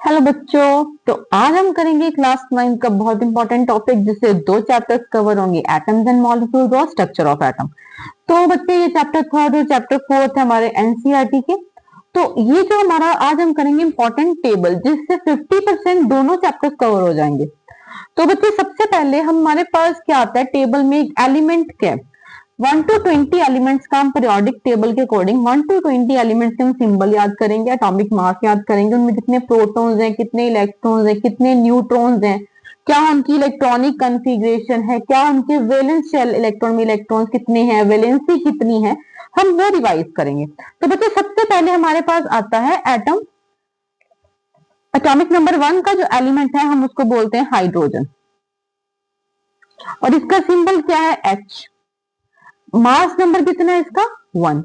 Hello बच्चों। तो आज हम करेंगे क्लास 9 का बहुत इंपॉर्टेंट टॉपिक जिससे दो चैप्टर्स कवर होंगे, एटम्स एंड मॉलिक्यूल्स और स्ट्रक्चर ऑफ एटम। तो बच्चे ये चैप्टर थर्ड और चैप्टर फोर्थ है हमारे एनसीईआरटी के। तो ये जो हमारा आज हम करेंगे इंपॉर्टेंट टेबल जिससे 50% दोनों चैप्टर्स कवर हो जाएंगे। तो बच्चे सबसे पहले हमारे पास क्या आता है टेबल में, एक एलिमेंट क्या है 1 to 20 एलिमेंट्स का हम पीरियोडिक टेबल के अकॉर्डिंग 1 to 20 एलिमेंट्स के हम सिंबल याद करेंगे, एटॉमिक मास याद करेंगे, उनमें कितने प्रोटॉन्स हैं, कितने इलेक्ट्रॉन्स हैं, कितने न्यूट्रॉन्स हैं, क्या उनकी इलेक्ट्रॉनिक कॉन्फ़िगरेशन है, क्या उनके वैलेंस शेल इलेक्ट्रॉन में इलेक्ट्रॉन्स कितने हैं, वैलेंसी कितनी है, हम वो रिवाइज करेंगे। तो बच्चे सबसे पहले हमारे पास आता है एटम। एटॉमिक नंबर 1 का जो एलिमेंट है हम उसको बोलते हैं हाइड्रोजन और इसका सिंबल क्या है H। मास नंबर कितना है इसका 1।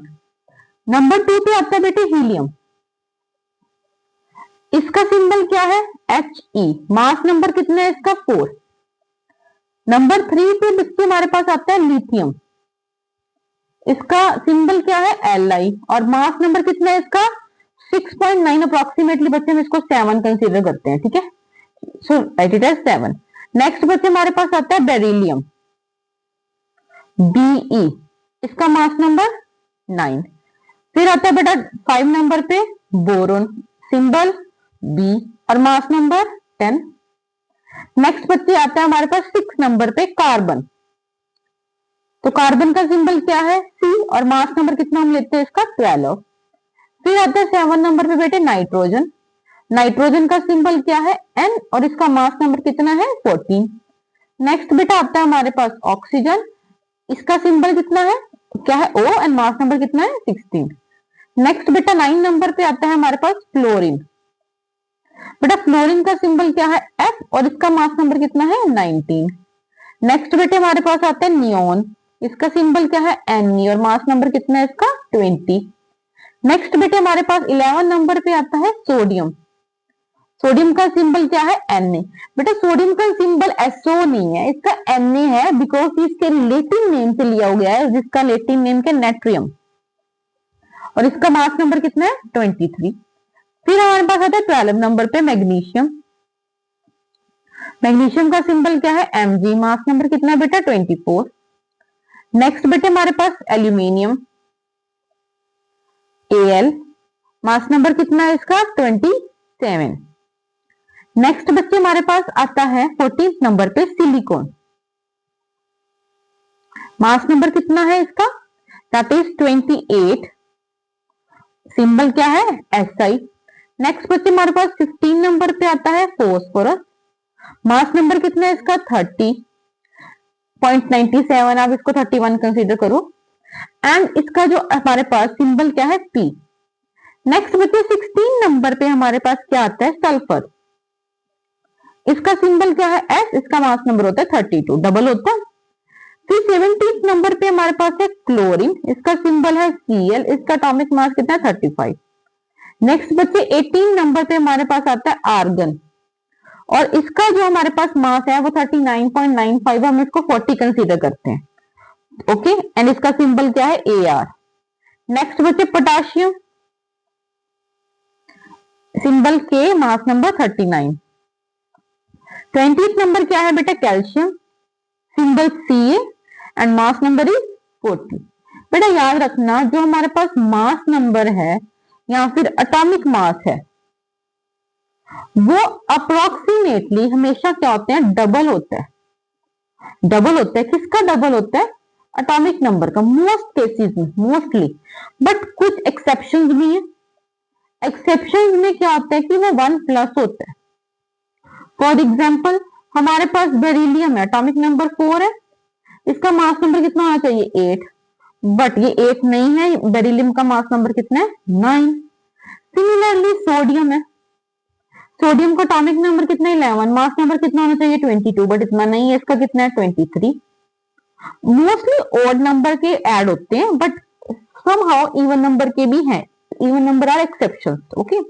नंबर 2 पे आता है बेटे हीलियम, इसका सिंबल क्या है He। मास नंबर कितना है इसका 4। नंबर 3 पे बच्चे हमारे पास आता है लिथियम, इसका सिंबल क्या है Li और मास नंबर कितना है इसका 6.9। अप्रोक्सीमेटली बच्चे हम इसको 7 कंसीडर करते हैं, ठीक है, सो राइट इट एज 7। नेक्स्ट बच्चे हमारे पास आता है बेरिलियम Be, इसका मास नंबर 9। फिर आता है बेटा 5 नंबर पे बोरोन, सिंबल B और मास नंबर 10। नेक्स्ट बच्चे आता है हमारे पास 6 नंबर पे कार्बन, तो कार्बन का सिंबल क्या है C और मास नंबर कितना हम लेते हैं इसका 12। फिर आता है 7 नंबर पे बेटे नाइट्रोजन, नाइट्रोजन का सिंबल क्या है N और इसका मास नंबर कितना है 14। नेक्स्ट बेटा आता है हमारे पास ऑक्सीजन, इसका सिंबल कितना है क्या है O एंड मास नंबर कितना है 16। नेक्स्ट बेटा 9 नंबर पे आता है हमारे पास फ्लोरीन, बेटा फ्लोरीन का सिंबल क्या है F और इसका मास नंबर कितना है 19। नेक्स्ट बेटे हमारे पास आता है नियोन, इसका सिंबल क्या है Ne और मास नंबर कितना है इसका 20। नेक्स्ट बेटे हमारे पास 11 नंबर पे आता है सोडियम, सोडियम का सिंबल क्या है Na। बेटा सोडियम का सिंबल SO नहीं है, इसका Na है बिकॉज इसके लेटिन नेम से लिया गया है जिसका लेटिन नेम के नेट्रियम और इसका मास नंबर कितना है 23। फिर हमारे पास आता है 12 नंबर पे मैग्नीशियम, मैग्नीशियम का सिंबल क्या है Mg, मास नंबर कितना है बेटा 24। नेक्स्ट बेटे हमारे पास एल्यूमिनियम Al, मास नंबर कितना है इसका 27। नेक्स्ट बच्चे हमारे पास आता है 14 नंबर पे सिलिकॉन, मास नंबर कितना है इसका दैट इज 28, सिंबल क्या है Si। नेक्स्ट बच्चे हमारे पास 15 नंबर पे आता है फॉस्फोरस, मास नंबर कितना है इसका 30.97, आप इसको 31 कंसीडर करो एंड इसका जो हमारे पास सिंबल क्या है P। नेक्स्ट बच्चे 16 नंबर पे हमारे पास क्या आता है सल्फर, इसका सिंबल क्या है S, इसका मास नंबर होता है 32, डबल होता है। फिर 17 नंबर पे हमारे पास है क्लोरीन, इसका सिंबल है Cl, इसका एटॉमिक मास कितना है 35। नेक्स्ट बच्चे 18 नंबर पे हमारे पास आता है आर्गन और इसका जो हमारे पास मास है वो 39.95, हम इसको 40 कंसीडर करते हैं, ओके एंड इसका सिंबल क्या है Ar। नेक्स्ट बच्चे potassium, symbol K, mass number 39। 20th number क्या है बेटा calcium, symbol Ca and mass number is 40। बेटा याद रखना जो हमारे पास मास नंबर है या फिर एटॉमिक मास है वो अप्रोक्सीमेटली हमेशा क्या होते हैं डबल होता है, डबल होता है। किसका डबल होता है एटॉमिक नंबर का, मोस्ट केसेस में, मोस्टली, बट कुछ एक्सेप्शंस भी हैं। एक्सेप्शंस में क्या होता है कि वो 1+ होता है। फॉर एग्जाम्पल हमारे पास बेरिलियम है, एटॉमिक नंबर 4 है, इसका मास नंबर कितना होना चाहिए 8, बट ये 8 नहीं है, बेरिलियम का मास नंबर कितना है 9। सिमिलरली सोडियम है, सोडियम का एटॉमिक नंबर कितना है 11, मास नंबर कितना होना चाहिए 22, बट इतना नहीं है, इसका कितना है 23। मोस्टली ऑड नंबर के ऐड होते हैं बट समहाउ इवन नंबर के भी हैं, even number are exceptions, okay.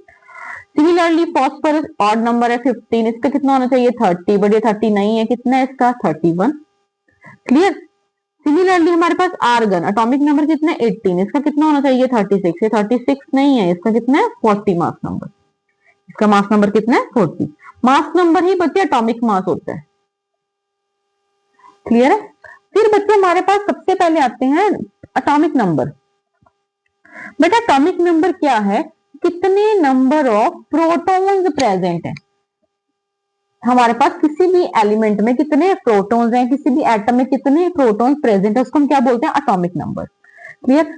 Similarly phosphorus odd number है 15, इसका कितना होना चाहिए 30, बट ये 30 नहीं है, कितना है इसका 31, क्लियर। सिमिलरली हमारे पास आर्गन एटॉमिक नंबर कितना है 18, इसका कितना होना चाहिए 36, ये 36 नहीं है, इसका कितना है 40 मास नंबर, इसका मास नंबर कितना है 40। मास नंबर ही बच्चे एटॉमिक मास होता है। क्लियर है। फिर बच्चे हमारे पास सबसे पहले आते हैं एटॉमिक नंबर। बेटा एटॉमिक नंबर क्या है, कितने नंबर ऑफ प्रोटॉन्स प्रेजेंट है हमारे पास, किसी भी एलिमेंट में कितने प्रोटॉन्स हैं, किसी भी एटम में कितने प्रोटॉन्स प्रेजेंट है, उसको हम क्या बोलते हैं एटॉमिक नंबर। क्लियर।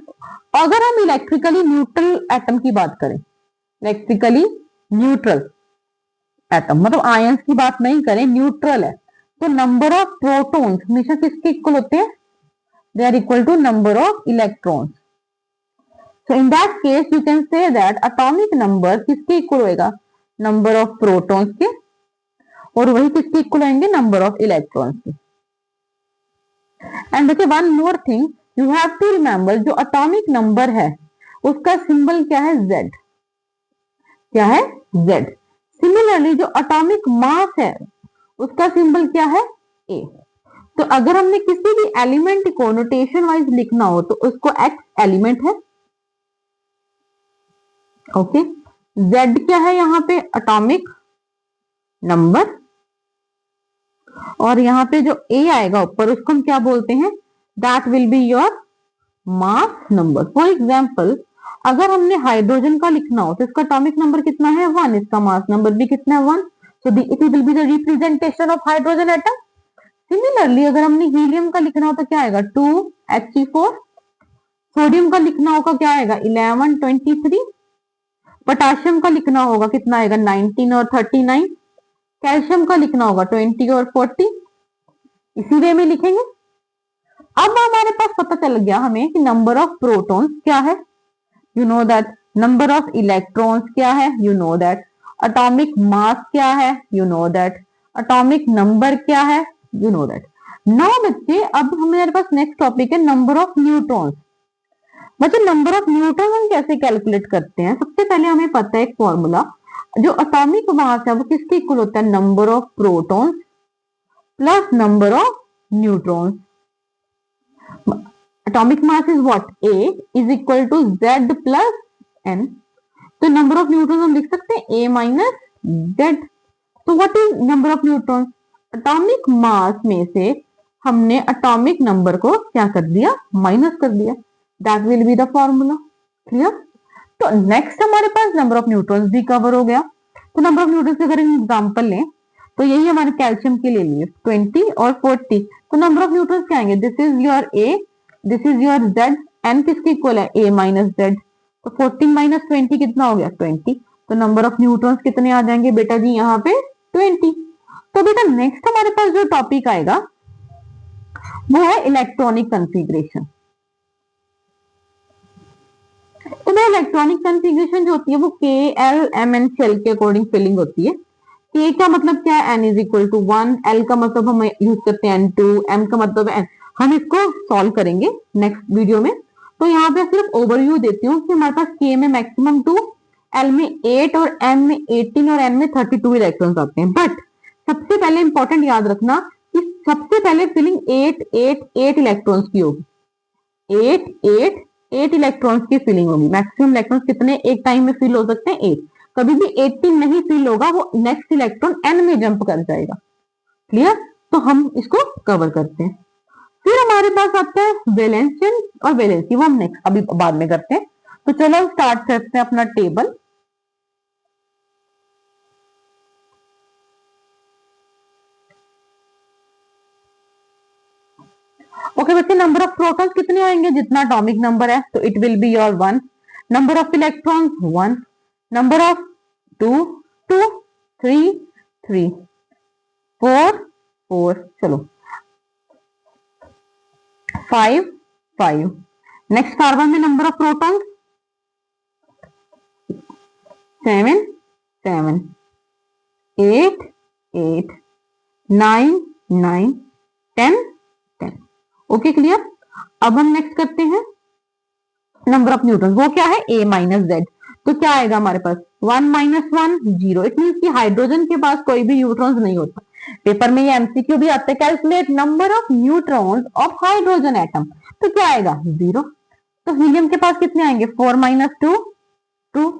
अगर हम इलेक्ट्रिकली न्यूट्रल एटम की बात करें, इलेक्ट्रिकली न्यूट्रल एटम मतलब आयंस की बात नहीं करें, न्यूट्रल है, तो नंबर ऑफ प्रोटॉन्स हमेशा किसके इक्वल होते हैं, they are equal to number of electrons. So in that case you can say that atomic number किसके इक्वल होएगा, नंबर ऑफ प्रोटॉन्स के, और वही किसके इक्वल आएंगे, नंबर ऑफ इलेक्ट्रॉन्स के। एंड देखिए one more thing you have to remember, जो एटॉमिक नंबर है उसका सिंबल क्या है, Z। क्या है, Z। सिमिलरली जो एटॉमिक मास है उसका सिंबल क्या है, A। तो अगर हमने किसी भी एलिमेंट को नोटेशन वाइज लिखना हो तो उसको X एलिमेंट है, ओके। Z क्या है यहाँ पे, एटॉमिक नंबर, और यहाँ पे जो A आएगा ऊपर उसको हम क्या बोलते हैं, that will be your mass number. For example अगर हमने हाइड्रोजन का लिखना हो तो इसका एटॉमिक नंबर कितना है, 1, इसका मास नंबर भी कितना है, 1। So it will be the representation of hydrogen atom. Similarly अगर हमने हीलियम का लिखना हो तो क्या आएगा, 2He4। सोडियम का लिखना होगा क्या आएगा, 11, 23। पोटाशियम का लिखना होगा कितना आएगा, 19 और 39। कैल्शियम का लिखना होगा 20 और 40। इसी वे में लिखेंगे। अब हमारे पास पता चल गया हमें कि नंबर ऑफ प्रोटॉन्स क्या है, you know that. Number of electrons क्या है, you know that. Atomic mass क्या है, you know that. Atomic number क्या है, यू नो दैट। नाउ बच्चे अब हमारे पास नेक्स्ट टॉपिक है नंबर ऑफ न्यूट्रॉन्स। बच्चे नंबर ऑफ न्यूट्रॉन हम कैसे कैलकुलेट करते हैं, सबसे पहले हमें पता है एक फॉर्मूला, जो एटॉमिक मास है वो किसके इक्वल होता है, number of protons plus number of neutrons. atomic mass is what, A is equal to Z plus N। तो नंबर ऑफ न्यूट्रॉन्स हम लिख सकते हैं A माइनस Z। तो what is number of neutrons, atomic mass में से हमने atomic number को क्या कर दिया, माइनस कर दिया। That will be the formula. Clear. तो नेक्स्ट हमारे पास नंबर ऑफ न्यूट्रॉन्स भी कवर हो गया। तो नंबर ऑफ न्यूट्रॉन्स अगर एग्जाम्पल लें तो यही हमारे कैल्शियम के ले लिए 20 और 40। तो नंबर ऑफ न्यूट्रॉन्स क्या आएंगे, this is your A, this is your Z, N किसके इक्वल है, A माइनस Z। तो 14 माइनस 20 कितना हो गया, 20। तो नंबर ऑफ न्यूट्रॉन्स कितने आ जाएंगे बेटा जी, यहाँ पे 20। तो बेटा नेक्स्ट हमारे पास जो टॉपिक आएगा वो है इलेक्ट्रॉनिक कॉन्फ़िगरेशन। तो मैं इलेक्ट्रॉनिक कॉन्फ़िगरेशन जो होती है वो K, L, M, N shell के अकॉर्डिंग फिलिंग होती है। K का मतलब क्या है, N is equal to 1, L का मतलब हम यूज करते हैं N2, M का मतलब N। हम इसको सॉल्व करेंगे नेक्स्ट वीडियो में। तो यहाँ पे सिर्फ ओवरव्यू देती हूँ कि हमारे पास K में मैक्सिमम 2, L में 8 और M में 18 और N में 32 इलेक्ट्रॉन्स आते हैं। बट सबसे पहले इंपॉर्टेंट याद रखना कि सबसे पहले फिलिंग 8, 8, 8 इलेक्ट्रॉन्स की होगी। 8, 8, 8 इलेक्ट्रॉन्स की फिलिंग होगी। मैक्सिमम इलेक्ट्रॉन्स कितने एक टाइम में फिल हो सकते हैं, 8। कभी भी 18 नहीं फिल होगा, वो नेक्स्ट इलेक्ट्रॉन N में जंप कर जाएगा। क्लियर। तो हम इसको कवर करते हैं। फिर हमारे पास आता है वैलेंशन और वैलेंसी, वो हम नेक्स्ट अभी बाद में करते हैं। तो चलो स्टार्ट करते हैं अपना टेबल। ओके बच्चे, नंबर ऑफ प्रोटॉन्स कितने आएंगे, जितना एटॉमिक नंबर है, तो it will be your 1। Number of electrons 1, number of 2, 2, 3, 3, 4, 4, चलो 5, 5। नेक्स्ट कार्बन में number of protons 7, 7, 8, 8, 9, 9, 10, 10। Okay clear. अब हम नेक्स्ट करते हैं नंबर ऑफ न्यूट्रॉन्स, वो क्या है, A माइनस Z। तो क्या आएगा हमारे पास, 1 माइनस 1, 0। इट मीन कि हाइड्रोजन के पास कोई भी न्यूट्रॉन्स नहीं होता। पेपर में ये एमसीक्यू भी आता है, calculate number of neutrons of hydrogen atom. तो क्या आएगा, 0। तो हीलियम के पास कितने आएंगे, 4 माइनस 2, 2,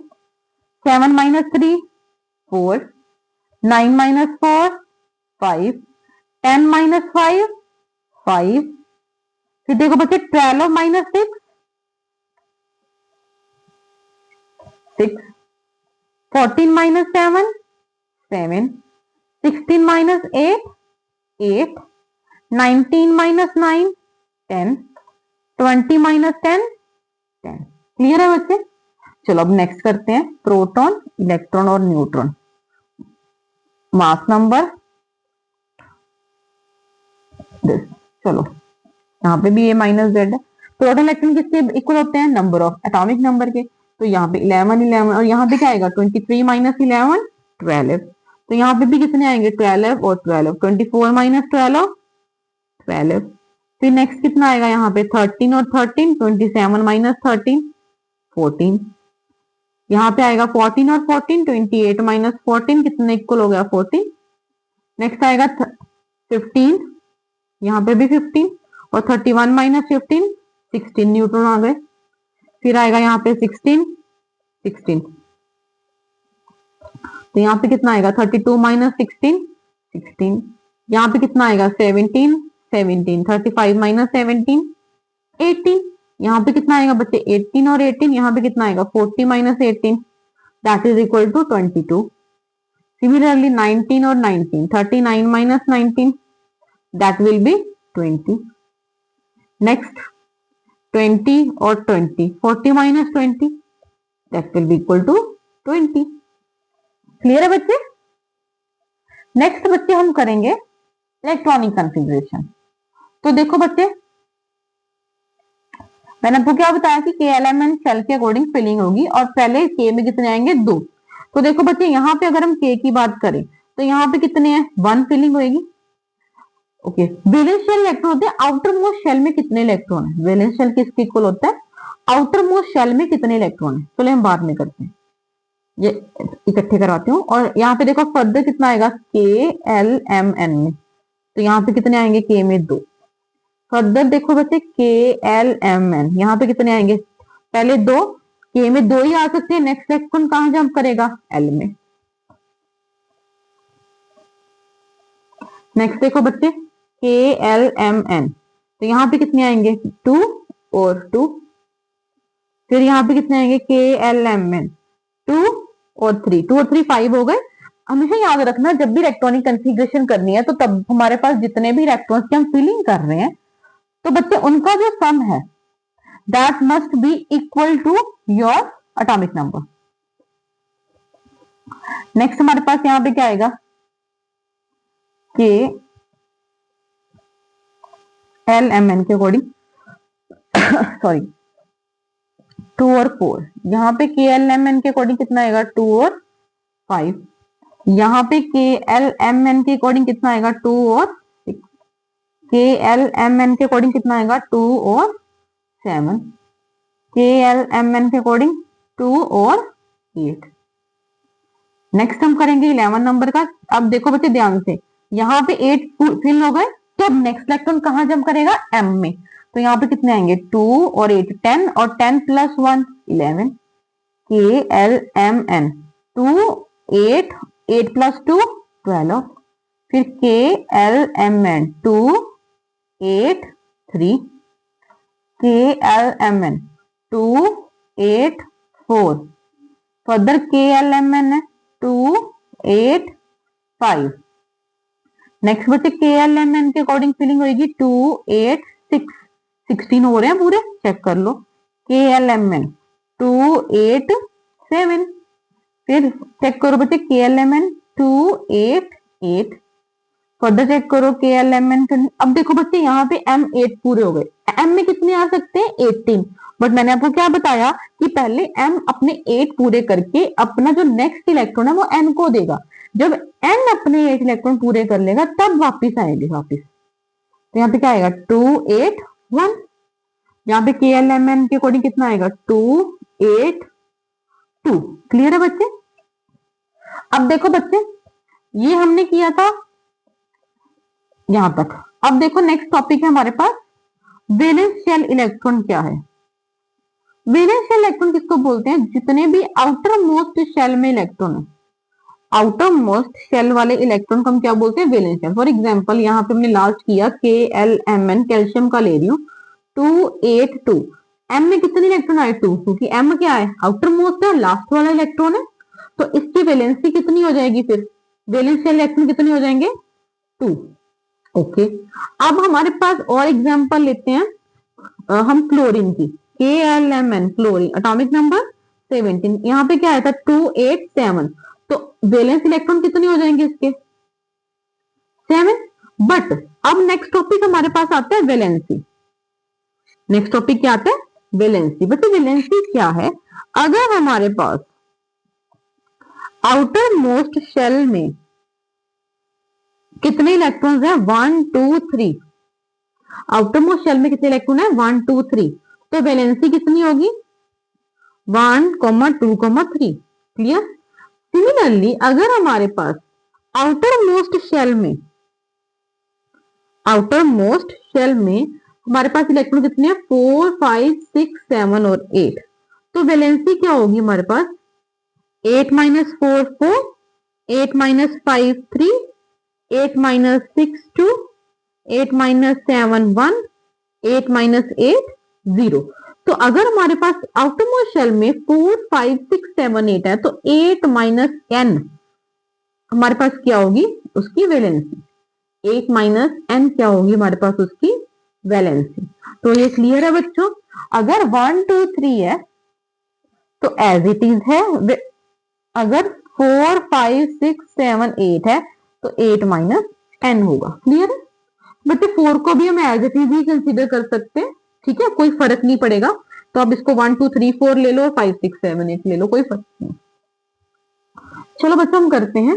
7 माइनस 3, 4, 9 minus 4, 5, 10 minus 5, 5, फिर देखो बच्चे 12 minus 6, 6, 14 minus 7, 7, 16 minus 8, 8, 19 minus 9, 10, 20 minus 10, 10। Clear है बच्चे? चलो अब नेक्स्ट करते हैं प्रोटॉन, इलेक्ट्रॉन और न्यूट्रॉन। मास नंबर, चलो यहाँ पे भी ये माइनस जेड है। प्रोटॉन इलेक्ट्रॉन किसके इक्वल होते हैं? नंबर ऑफ एटॉमिक नंबर के। तो यहाँ पे 11 11 और यहाँ पे क्या आएगा? 23 माइनस 11, 12। तो यहाँ पे भी कितने आएंगे? 12 और 12, 24 माइनस 12, 12। फिर नेक्स्ट कितना आएगा यहाँ पे? 13 और 13, 27 माइनस 13, 14। यहाँ पे आएगा 14 और 14, 28 माइनस 14, कितने इक्वल हो गया? 14। नेक्स्ट आएगा 15, यहाँ पे भी 15 और 31 माइनस 15, 16 न्यूट्रॉन आ गए। फिर आएगा यहाँ पे 16, 16। तो यहाँ पे कितना आएगा? 32 माइनस 16, 16। यहाँ पे कितना आएगा? 17, 17, 35 माइनस 17, 18। यहाँ पे कितना आएगा बच्चे? 18 और 18। यहाँ पे कितना आएगा? 40 minus 18, that is equal to 22। Similarly 19 और 19, 39 minus 19, that will be 20। Next 20 और 20, 40 minus 20, that will be equal to 20। Clear है बच्चे? नेक्स्ट बच्चे हम करेंगे इलेक्ट्रॉनिक कॉन्फ़िगरेशन। तो देखो बच्चे, मैंने आपको क्या बताया कि KLMN शेल के अकॉर्डिंग फिलिंग होगी और पहले K में कितने आएंगे? 2। तो देखो बच्चे, यहाँ पे अगर हम K की बात करें तो यहाँ पे कितने हैं? 1 फिलिंग होगी। ओके, वैलेंस शेल इलेक्ट्रॉन होते हैं। आउटर मोस्ट शेल में कितने इलेक्ट्रॉन है? वैलेंस शेल किसके इक्वल होता है? आउटर मोस्ट शेल में कितने इलेक्ट्रॉन है? चलो हम बाद में करते हैं, ये इकट्ठे करवाती हूँ। और यहाँ पे देखो फर्दर कितना आएगा? KLMN में, तो यहाँ पे कितने आएंगे? K में 2। फर्दर देखो बच्चे KLMN, यहाँ पे कितने आएंगे? पहले 2, K में 2 ही आ सकते हैं। नेक्स्ट इलेक्ट्रॉन कहां जंप करेगा? L में। नेक्स्ट देखो बच्चे KLMN, तो यहाँ पे कितने आएंगे? 2 और 2। फिर यहाँ पे कितने आएंगे? KLMN 2 और 3, 2 और 3 5 हो गए। हमेशा याद रखना, जब भी इलेक्ट्रॉनिक कॉन्फ़िगरेशन करनी है तो तब हमारे पास जितने भी इलेक्ट्रॉन्स की हम फिलिंग कर रहे हैं तो बच्चे उनका जो सम है that must be equal to your atomic number. Next हमारे पास यहाँ पे क्या आएगा? KLMN के अकॉर्डिंग सॉरी 2 और 4। यहाँ पे KLMN के अकॉर्डिंग कितना आएगा? 2 और 5। यहाँ पे KLMN के अकॉर्डिंग कितना आएगा? 2 और 6। KLMN के अकॉर्डिंग कितना आएगा? 2 और 7। KLMN के अकॉर्डिंग 2 और 8। नेक्स्ट हम करेंगे 11 नंबर का। अब देखो बच्चे ध्यान से, यहाँ पे 8 फिल हो गए, तो अब नेक्स्ट इलेक्ट्रॉन कहाँ जंप करेगा? M में। तो यहाँ पे कितने आएंगे? 2 और 8, 10 और 10 प्लस 1 11। KLMN 2 8, 8 plus 2 12। फिर KLMN 2 8 3। KLMN 2 8 4। फर्दर KLMN है 2 8 5। नेक्स्ट बच्चे KLMN के अकॉर्डिंग फिलिंग होगी 2 8 6, 16 हो रहे हैं पूरे, चेक कर लो। KLMN 2 8 7। फिर चेक करो बच्चे KLMN 2 8 8। फर्दर चेक करो KLMN। अब देखो बच्चे यहाँ पे M 8 पूरे हो गए। M में कितने आ सकते हैं? 18। बट मैंने आपको क्या बताया कि पहले M अपने 8 पूरे करके अपना जो नेक्स्ट इलेक्ट्रॉन है वो N को देगा। जब N अपने 8 इलेक्ट्रॉन पूरे कर लेगा तब वापिस आएंगे वापिस। तो यहाँ पे क्या आएगा? 2 8 1। यहाँ पे KLMN के अकॉर्डिंग कितना आएगा? 2 8 2। क्लियर है बच्चे? अब देखो बच्चे, ये हमने किया था यहां तक। अब देखो नेक्स्ट टॉपिक है हमारे पास, वैलेंस शेल इलेक्ट्रॉन क्या है? वैलेंस शेल इलेक्ट्रॉन किसको बोलते हैं? जितने भी आउटर मोस्ट शेल में इलेक्ट्रॉन है आउटर मोस्ट शेल वाले इलेक्ट्रॉन को हम क्या बोलते हैं, वैलेंस शेल। फॉर एग्जांपल यहाँ पे हमने लास्ट किया KLMN, कैल्शियम का ले रही हूँ 282, एम में कितने इलेक्ट्रॉन आए 2, क्योंकि एम क्या है, आउटर मोस्ट है, लास्ट वाला इलेक्ट्रॉन है, तो इसकी वैलेंसी कितनी हो जाएगी, फिर वैलेंस शेल इलेक्ट्रॉन कितने हो जाएंगे 2। ओके, अब हमारे पास और एग्जांपल लेते हैं हम क्लोरीन की, KLMN क्लोरीन, एटॉमिक नंबर 17, यहाँ पे क्या आया था 287, तो वैलेंस इलेक्ट्रॉन कितने हो जाएंगे इसके 7। बट अब नेक्स्ट टॉपिक हमारे पास आता है वैलेंसी। नेक्स्ट टॉपिक क्या आता है, वैलेंसी। बच्चे वैलेंसी क्या है, अगर हमारे पास आउटर मोस्ट शेल में कितने इलेक्ट्रॉन्स हैं 1 2 3, आउटर मोस्ट शेल में कितने इलेक्ट्रॉन है 1 2 3, तो वैलेंसी कितनी होगी 1 2 3। क्लियर। सिमिलरली अगर हमारे पास आउटर मोस्ट शेल में हमारे पास इलेक्ट्रॉन कितने हैं 4 5 6 7 और 8, तो वैलेंसी क्या होगी हमारे पास 8 4 4, 8 5 3, 8 6 2, 8 7 1, 8 8 0। तो अगर हमारे पास आउटर मोस्ट शेल में 4 5 6 7 8 है, तो 8 n हमारे पास क्या होगी उसकी वैलेंसी, 8 n क्या होगी हमारे पास उसकी वैलेंसी। तो ये क्लियर है बच्चों। अगर 1 2 3 है तो एज इट इज है, अगर 4 5 6 7 8 है तो 8 n होगा। क्लियर है बच्चे, 4 को भी हम एज इट इज ही कंसीडर कर सकते हैं, ठीक है, कोई फर्क नहीं पड़ेगा। तो आप इसको 1 2 3 4 ले लो और 5 6 7 8 ले लो, कोई फर्क नहीं। चलो बच्चों हम करते हैं।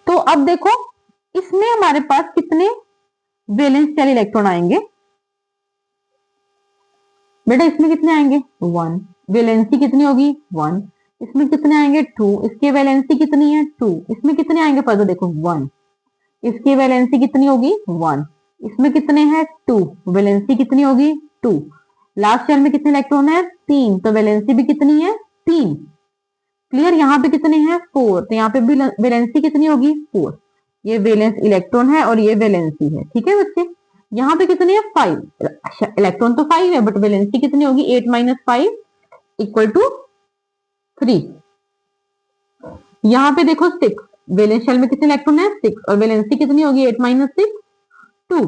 तो अब देखो इसमें हमारे पास कितने वैलेंस शेल इलेक्ट्रॉन आएंगे बेटा, इसमें कितने आएंगे 1, वैलेंसी कितनी होगी 1, इसमें कितने आएंगे 2, इसकी वैलेंसी कितनी है 2, इसमें कितने आएंगे पता देखो 1, इसकी वैलेंसी कितनी होगी 1, इसमें कितने हैं 2, वैलेंसी कितनी होगी 2, लास्ट शेल में कितने इलेक्ट्रॉन है 3, तो वैलेंसी भी कितनी है 3। क्लियर। यहाँ पे कितने हैं 4, तो यहाँ पे भी वैलेंसी कितनी होगी 4, ये वैलेंस इलेक्ट्रॉन है और ये वैलेंसी है, ठीक है बच्चे। यहाँ पे कितने हैं 5, इलेक्ट्रॉन तो 5 है बट वैलेंसी कितनी होगी 8 5 इक्वल टू 3। यहाँ पे देखो 6, वैलेंस शेल में कितने इलेक्ट्रॉन है 6 और वैलेंसी कितनी होगी 8 6 2।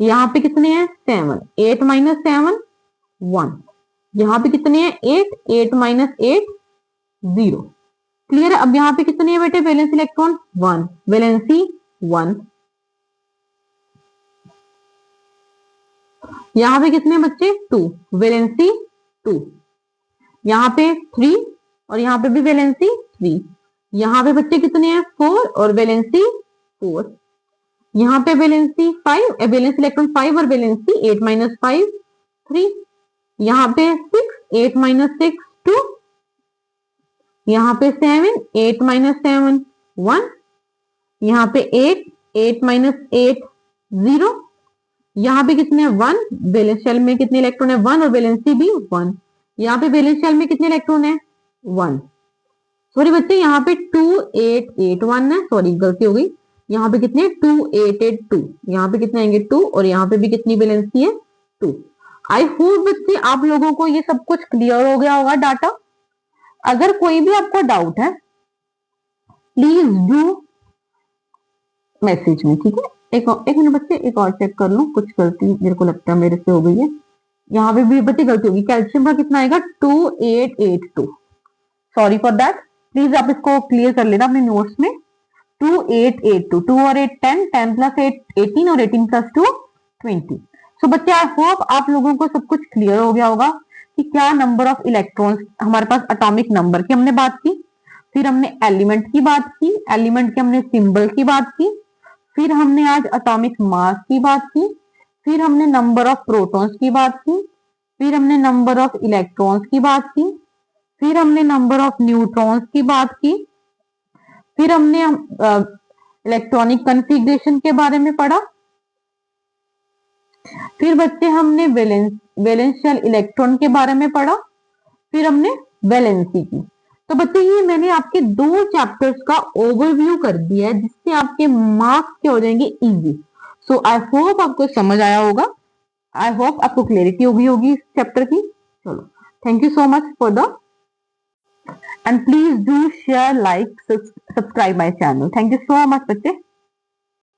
यहाँ पे कितने हैं 7, 8 7 1, यहाँ पे कितने हैं 8, 8 8 0। क्लियर है। अब यहाँ पे कितने हैं बेटे वैलेंस इलेक्ट्रॉन 1, वैलेंसी 1, यहाँ पे कितने बच्चे 2, वैलेंसी 2, यहाँ पे 3 और यहाँ पे भी वैलेंसी 3, यहाँ पे बच्चे कितने हैं 4 और वैलेंसी 4, यहाँ पे वैलेंसी 5, वैलेंस इलेक्ट्रॉन 5 और वैलेंसी 8 5 3, यहाँ पे 6, 8 6 2, यहाँ पे 7, 8 7 1, यहाँ पे 8, 8 8 0, यहाँ पे कितने 1, वैलेंस शेल में कितने इलेक्ट्रॉन है 1 और वैलेंसी भी 1, यहाँ पे वैलेंस शेल में कितने इलेक्ट्रॉन है 1। सॉरी बच्चे यहाँ पे 2 8 8 1 है, सॉरी गलती हो गई, यहाँ पे कितने 2 8 8 2, यहाँ पे कितने आएंगे 2 और यहाँ पे भी कितनी वैलेंसी है 2। आई होप बच्चे आप लोगों को ये सब कुछ क्लियर हो गया होगा डाटा। अगर कोई भी आपको डाउट है प्लीज डू मैसेज में, ठीक है। एक मिनट बच्चे, एक और चेक कर लो, कुछ गलती मेरे को लगता है मेरे से हो गई है, यहाँ पे भी बच्चे गलती होगी, कैल्शियम का कितना आएगा 2882, सॉरी फॉर दैट, प्लीज आप इसको क्लियर कर लेना अपने नोट्स में। 2882, 2 और 8 10, 10 प्लस 8 18 और 18 प्लस 2 20। सो बच्चे आई होप आप लोगों को सब कुछ क्लियर हो गया होगा कि क्या नंबर ऑफ इलेक्ट्रॉन्स हमारे पास, एटॉमिक नंबर की हमने बात की, फिर हमने एलिमेंट की बात की, एलिमेंट के हमने सिंबल की बात की, फिर हमने आज एटॉमिक मास की बात की, फिर हमने नंबर ऑफ प्रोटॉन्स की बात की, फिर हमने नंबर ऑफ इलेक्ट्रॉन्स की बात की, फिर हमने नंबर ऑफ न्यूट्रॉन्स की बात की, फिर हमने इलेक्ट्रॉनिक कन्फिग्रेशन के बारे में पढ़ा, फिर बच्चे हमने वैलेंशियल इलेक्ट्रॉन के बारे में पढ़ा, फिर हमने वैलेंसी की। तो बच्चे ये मैंने आपके 2 चैप्टर्स का ओवरव्यू कर दिया है जिससे आपके मार्क्स क्या हो जाएंगे इजी। सो आई होप आपको समझ आया होगा, आई होप आपको क्लैरिटी होगी इस चैप्टर की। चलो, thank you so much for the end please do share, like, subscribe my channel. Thank you so much बच्चे।